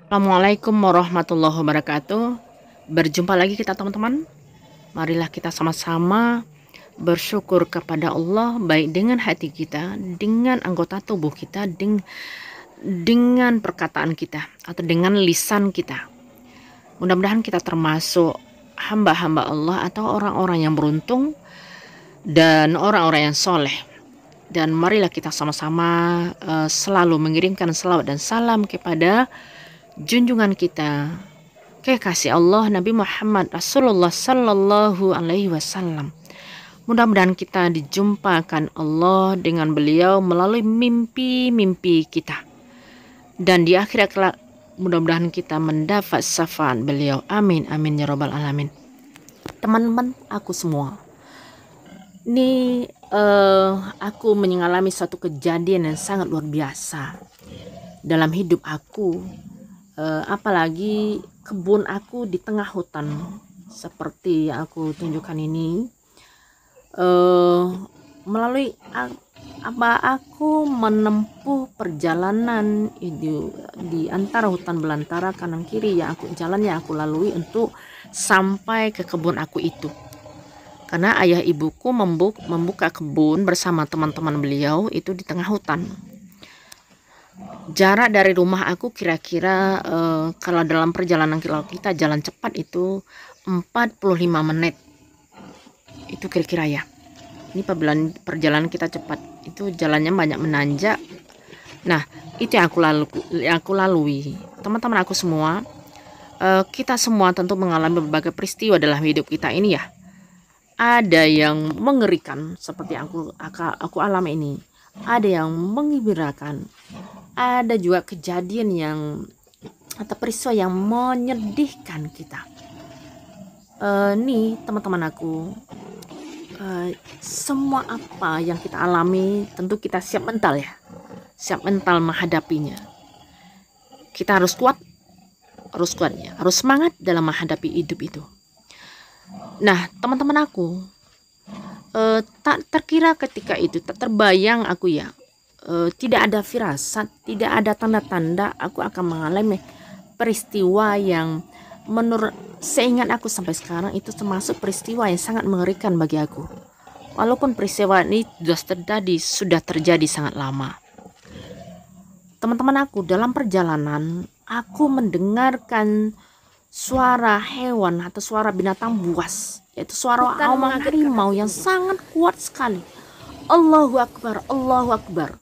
Assalamualaikum warahmatullahi wabarakatuh. Berjumpa lagi kita teman-teman. Marilah kita sama-sama bersyukur kepada Allah, baik dengan hati kita, dengan anggota tubuh kita, dengan perkataan kita, atau dengan lisan kita. Mudah-mudahan kita termasuk hamba-hamba Allah atau orang-orang yang beruntung dan orang-orang yang soleh. Dan marilah kita sama-sama selalu mengirimkan salawat dan salam kepada junjungan kita, kekasih Allah Nabi Muhammad Rasulullah Sallallahu Alaihi Wasallam. Mudah-mudahan kita dijumpakan Allah dengan beliau melalui mimpi-mimpi kita, dan di akhirat kelak mudah-mudahan kita mendapat syafaat beliau. Amin amin ya robbal alamin. Teman-teman aku semua, ini aku mengalami suatu kejadian yang sangat luar biasa dalam hidup aku. Apalagi kebun aku di tengah hutan seperti yang aku tunjukkan ini, melalui aku menempuh perjalanan di antara hutan belantara kanan kiri yang aku lalui untuk sampai ke kebun aku itu, karena ayah ibuku membuka kebun bersama teman-teman beliau itu di tengah hutan. Jarak dari rumah aku kira-kira kalau dalam perjalanan kita jalan cepat itu 45 menit. Itu kira-kira ya. Ini perjalanan kita cepat. Itu jalannya banyak menanjak. Nah, itu yang aku lalui. Teman-teman aku semua, kita semua tentu mengalami berbagai peristiwa dalam hidup kita ini ya. Ada yang mengerikan seperti aku alami ini. Ada yang menggembirakan. Ada juga kejadian atau peristiwa yang menyedihkan kita. Nih teman-teman aku, semua apa yang kita alami tentu kita siap mental ya, siap mental menghadapinya. Kita harus kuat ya, harus semangat dalam menghadapi hidup itu. Nah teman-teman aku, tak terkira ketika itu, tak terbayang aku ya, tidak ada firasat, tidak ada tanda-tanda aku akan mengalami peristiwa yang menurut seingat aku sampai sekarang itu termasuk peristiwa yang sangat mengerikan bagi aku. Walaupun peristiwa ini sudah terjadi sangat lama. Teman-teman aku, dalam perjalanan aku mendengarkan suara hewan atau suara binatang buas, yaitu suara auman harimau yang sangat kuat sekali. Allahu Akbar, Allahu Akbar.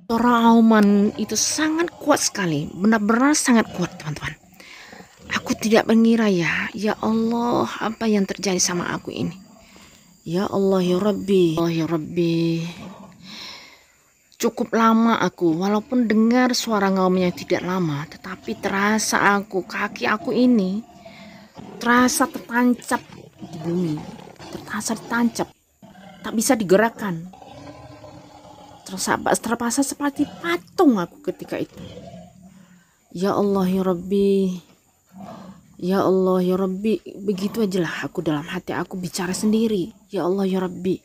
Suara auman itu sangat kuat sekali, benar-benar sangat kuat teman-teman. Aku tidak mengira ya Allah, apa yang terjadi sama aku ini. Ya Allah ya Rabbi, Allah ya Rabbi. Cukup lama aku, walaupun dengar suara ngaumnya tidak lama, tetapi terasa kaki aku ini terasa tertancap di bumi, terasa tertancap, tak bisa digerakkan. Terpaksa seperti patung aku ketika itu. Ya Allah ya Rabbi, ya Allah ya Rabbi. Begitu aja lah aku dalam hati aku bicara sendiri. Ya Allah ya Rabbi,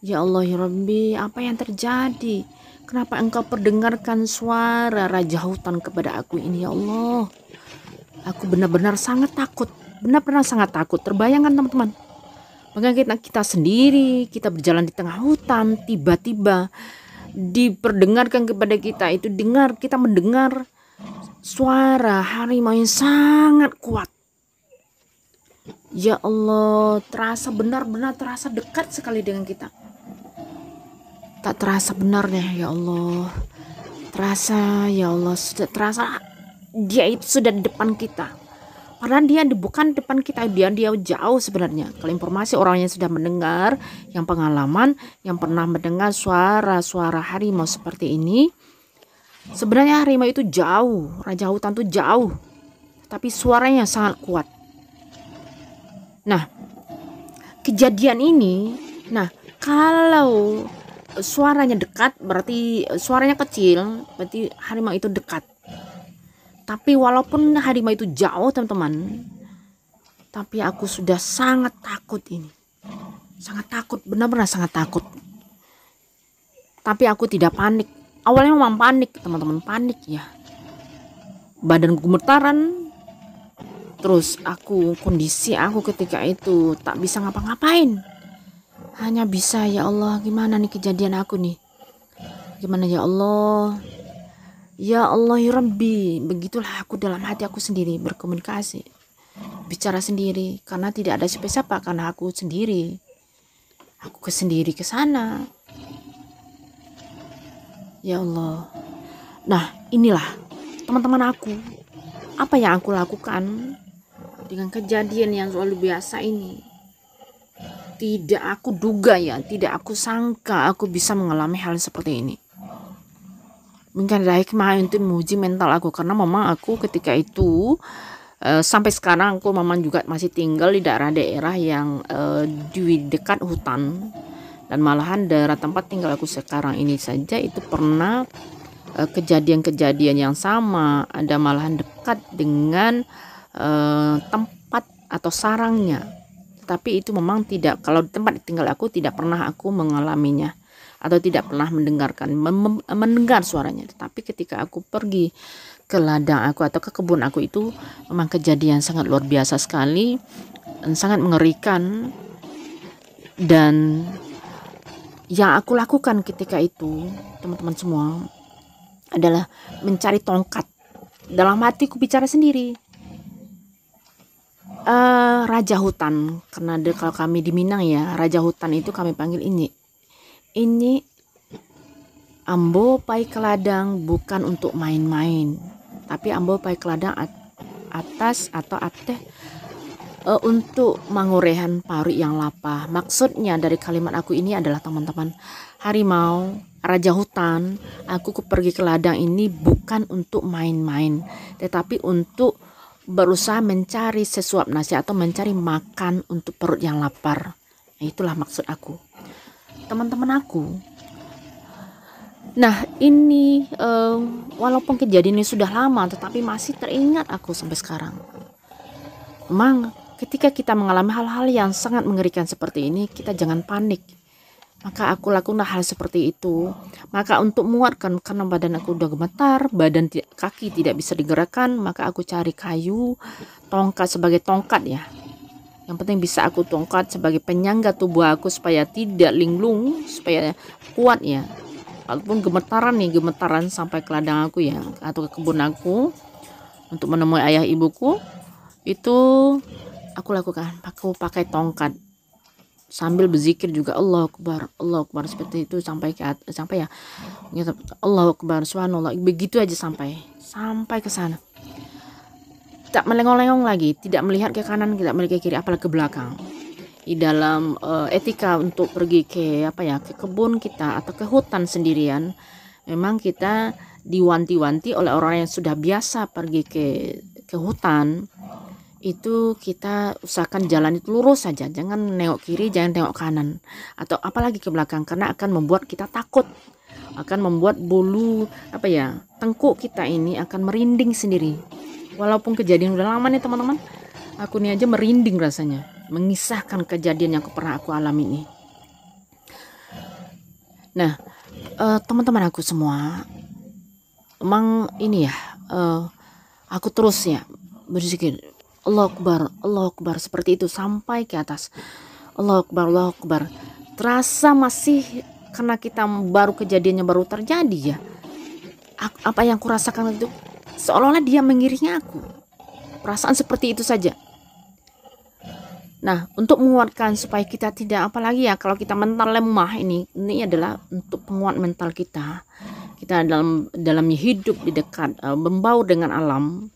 ya Allah ya Rabbi, apa yang terjadi? Kenapa engkau perdengarkan suara raja hutan kepada aku ini ya Allah? Aku benar-benar sangat takut, benar-benar sangat takut. Terbayangkan teman-teman, bagaimana kita sendiri, kita berjalan di tengah hutan, tiba-tiba diperdengarkan kepada kita itu, kita mendengar suara harimau yang sangat kuat. Ya Allah, terasa benar-benar terasa dekat sekali dengan kita. Tak terasa benarnya ya Allah. Terasa ya Allah, sudah terasa dia itu sudah di depan kita. Padahal dia bukan depan kita, dia jauh sebenarnya. Kalau informasi orang yang sudah mendengar, yang pengalaman, yang pernah mendengar suara-suara harimau seperti ini, sebenarnya harimau itu jauh, raja hutan itu jauh, tapi suaranya sangat kuat. Nah, kejadian ini, kalau suaranya dekat berarti suaranya kecil, berarti harimau itu dekat. Tapi walaupun harimau itu jauh teman-teman, tapi aku sudah sangat takut ini. Sangat takut, benar-benar sangat takut. Tapi aku tidak panik. Awalnya memang panik teman-teman, panik ya. Badan gemetaran. Terus kondisi aku ketika itu tak bisa ngapa-ngapain. Hanya bisa, ya Allah, gimana nih kejadian aku nih? Gimana ya Allah? Ya Allah ya Rabbi. Begitulah aku dalam hati aku sendiri berkomunikasi. Bicara sendiri karena tidak ada siapa-siapa, karena aku sendiri. Aku sendiri ke sana. Ya Allah. Nah, inilah teman-teman aku. Apa yang aku lakukan dengan kejadian yang selalu biasa ini. Tidak aku duga ya, tidak aku sangka aku bisa mengalami hal seperti ini. Mungkin ada hikmah untuk menguji mental aku, karena memang aku ketika itu sampai sekarang aku memang juga masih tinggal di daerah-daerah yang di dekat hutan, dan malahan daerah tempat tinggal aku sekarang ini saja itu pernah kejadian-kejadian yang sama, ada malahan dekat dengan tempat atau sarangnya. Tapi itu memang tidak, kalau di tempat tinggal aku tidak pernah aku mengalaminya atau tidak pernah mendengar suaranya. Tetapi ketika aku pergi ke ladang aku atau ke kebun aku, itu memang kejadian sangat luar biasa sekali dan sangat mengerikan. Dan yang aku lakukan ketika itu teman-teman semua adalah mencari tongkat. Dalam hatiku bicara sendiri, raja hutan, karena kalau kami di Minang ya, raja hutan itu kami panggil ini ambo pai ke ladang bukan untuk main-main, tapi ambo pai ke ladang atas atau ateh untuk mangurehan pari yang lapah. Maksudnya dari kalimat aku ini adalah teman-teman, harimau, raja hutan, aku pergi ke ladang ini bukan untuk main-main, tetapi untuk berusaha mencari sesuap nasi atau mencari makan untuk perut yang lapar. Nah, itulah maksud aku, teman-teman aku. Nah, ini walaupun kejadian ini sudah lama, tetapi masih teringat aku sampai sekarang. Memang ketika kita mengalami hal-hal yang sangat mengerikan seperti ini, kita jangan panik. Maka aku lakukan hal seperti itu. Maka untuk menguatkan, karena badan aku udah gemetar, kaki tidak bisa digerakkan, maka aku cari kayu, tongkat sebagai tongkat ya. Yang penting bisa aku tongkat sebagai penyangga tubuh aku supaya tidak linglung, supaya kuat ya. Walaupun gemetaran sampai ke ladang aku ya, atau ke kebun aku untuk menemui ayah ibuku, itu aku lakukan. Aku pakai tongkat sambil berzikir juga, Allah Akbar seperti itu sampai ya Allah Akbar, subhanallah, begitu aja sampai ke sana. Tak melengong-lengong lagi, tidak melihat ke kanan, tidak melihat ke kiri, apalagi ke belakang. Di dalam etika untuk pergi ke ke kebun kita atau ke hutan sendirian, memang kita diwanti-wanti oleh orang yang sudah biasa pergi ke hutan. Itu kita usahakan jalan itu lurus saja, jangan nengok kiri, jangan tengok kanan, atau apalagi ke belakang, karena akan membuat kita takut, akan membuat bulu tengkuk kita ini akan merinding sendiri. Walaupun kejadian udah lama nih teman-teman, aku nih aja merinding rasanya mengisahkan kejadian yang pernah aku alami ini. Nah, teman-teman aku semua, emang ini ya, aku terus ya berzikir, Allah Akbar seperti itu sampai ke atas. Allah Akbar. Terasa masih, karena kita kejadiannya baru terjadi ya. Apa yang kurasakan itu seolah-olah dia mengiringi aku. Perasaan seperti itu saja. Nah, untuk menguatkan supaya kita tidak, apalagi ya kalau kita mental lemah, ini adalah untuk penguat mental kita. Kita dalam hidup di dekat membaur dengan alam,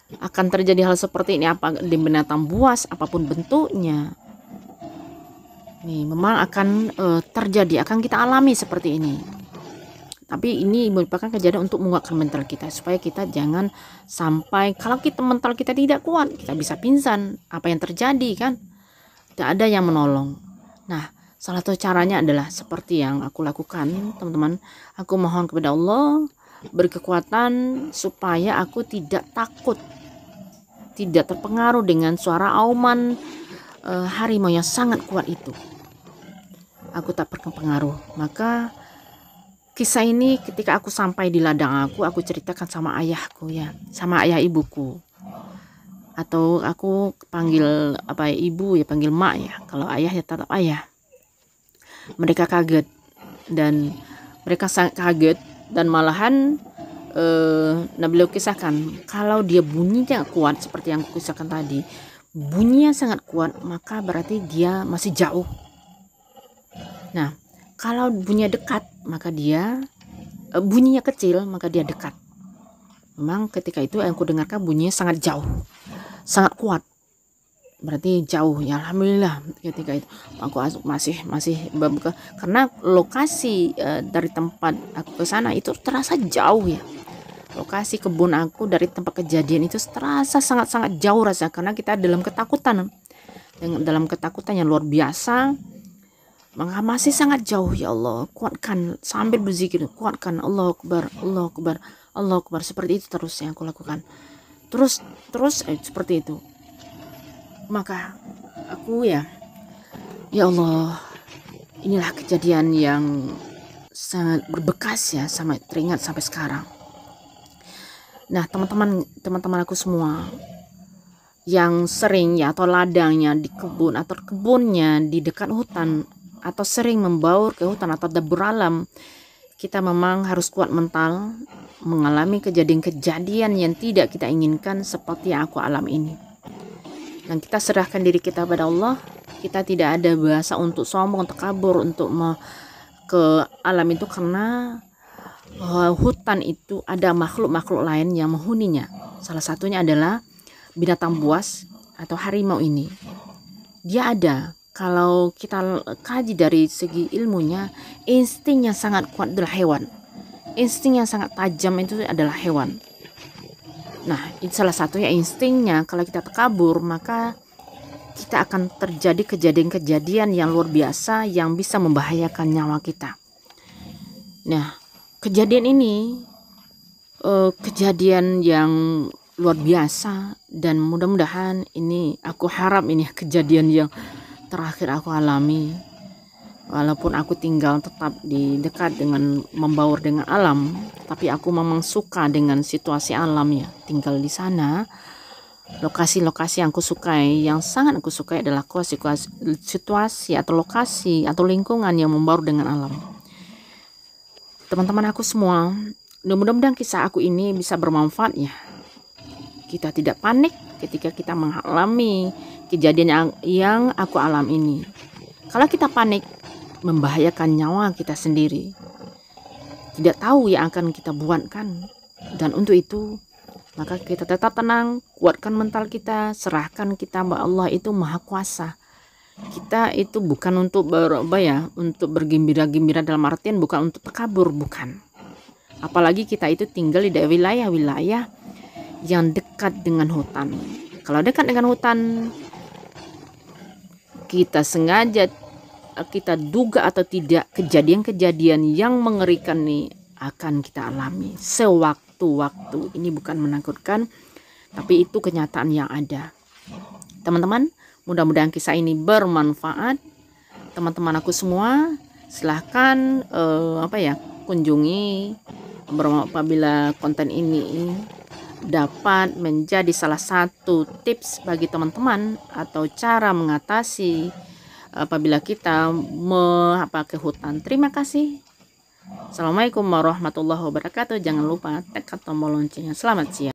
akan terjadi hal seperti ini, apa di binatang buas apapun bentuknya, nih memang akan terjadi, akan kita alami seperti ini. Tapi ini merupakan kejadian untuk menguatkan mental kita, supaya kita jangan sampai, kalau mental kita tidak kuat, kita bisa pingsan. Apa yang terjadi kan, tidak ada yang menolong. Nah, Salah satu caranya adalah seperti yang aku lakukan, teman-teman. Aku mohon kepada Allah beri kekuatan supaya aku tidak takut, tidak terpengaruh dengan suara auman harimau yang sangat kuat itu. Aku tak terpengaruh. Maka kisah ini ketika aku sampai di ladang aku ceritakan sama ayahku ya, sama ayah ibuku. Atau aku panggil ibu ya, panggil mak ya. Kalau ayah ya tetap ayah. Mereka kaget dan mereka sangat kaget dan malahan beliau kisahkan kalau dia bunyinya kuat seperti yang aku kisahkan tadi, bunyinya sangat kuat, maka berarti dia masih jauh. Nah, kalau bunyinya dekat, maka dia bunyinya kecil, maka dia dekat. Memang ketika itu yang aku dengarkan bunyinya sangat jauh, sangat kuat. Berarti jauh ya, alhamdulillah. Ketika itu aku masih karena lokasi dari tempat aku ke sana itu terasa jauh ya. Lokasi kebun aku dari tempat kejadian itu terasa sangat-sangat jauh rasa, karena kita dalam ketakutan yang luar biasa. Maka masih sangat jauh. Ya Allah, kuatkan, sambil berzikir, kuatkan, Allahu Akbar, Allahu Akbar, Allahu Akbar. Seperti itu terus yang aku lakukan. Terus seperti itu. Maka aku ya Allah, inilah kejadian yang sangat berbekas ya, sama teringat sampai sekarang. Nah, teman-teman aku semua yang sering ya, atau ladangnya di kebun atau kebunnya di dekat hutan, atau sering membaur ke hutan atau dapur alam, kita memang harus kuat mental mengalami kejadian-kejadian yang tidak kita inginkan seperti yang aku alami ini. Dan kita serahkan diri kita pada Allah. Kita tidak ada bahasa untuk sombong, untuk kabur, untuk ke alam itu, karena hutan itu ada makhluk-makhluk lain yang menghuninya. Salah satunya adalah binatang buas atau harimau ini. Dia ada. Kalau kita kaji dari segi ilmunya, insting yang sangat kuat adalah hewan. Insting yang sangat tajam itu adalah hewan. Nah, itu salah satunya instingnya. Kalau kita terkabur, maka kita akan terjadi kejadian-kejadian yang luar biasa yang bisa membahayakan nyawa kita. Nah, kejadian ini kejadian yang luar biasa, dan mudah-mudahan ini, aku harap ini kejadian yang terakhir aku alami. Walaupun aku tinggal tetap di dekat dengan membaur dengan alam, tapi aku memang suka dengan situasi alam ya, tinggal di sana. Lokasi-lokasi yang aku sukai, yang sangat aku sukai adalah situasi atau lokasi atau lingkungan yang membaur dengan alam. Teman-teman aku semua, mudah-mudahan kisah aku ini bisa bermanfaat ya. Kita tidak panik ketika kita mengalami kejadian yang aku alami ini. Kalau kita panik, membahayakan nyawa kita sendiri. Tidak tahu yang akan kita buat kan. Dan untuk itu, maka kita tetap tenang, kuatkan mental kita, serahkan kita bahwa Allah itu maha kuasa. Kita itu bukan untuk untuk bergembira-gembira, dalam artian bukan untuk terkabur, bukan. Apalagi kita itu tinggal di wilayah-wilayah yang dekat dengan hutan. Kalau dekat dengan hutan, kita sengaja, kita duga atau tidak, kejadian-kejadian yang mengerikan nih akan kita alami sewaktu-waktu. Ini bukan menakutkan, tapi itu kenyataan yang ada. Teman-teman, mudah-mudahan kisah ini bermanfaat. Teman-teman aku semua, silahkan kunjungi apabila konten ini dapat menjadi salah satu tips bagi teman-teman atau cara mengatasi apabila kita ke hutan. Terima kasih. Assalamualaikum warahmatullahi wabarakatuh. Jangan lupa tekan tombol loncengnya. Selamat siang.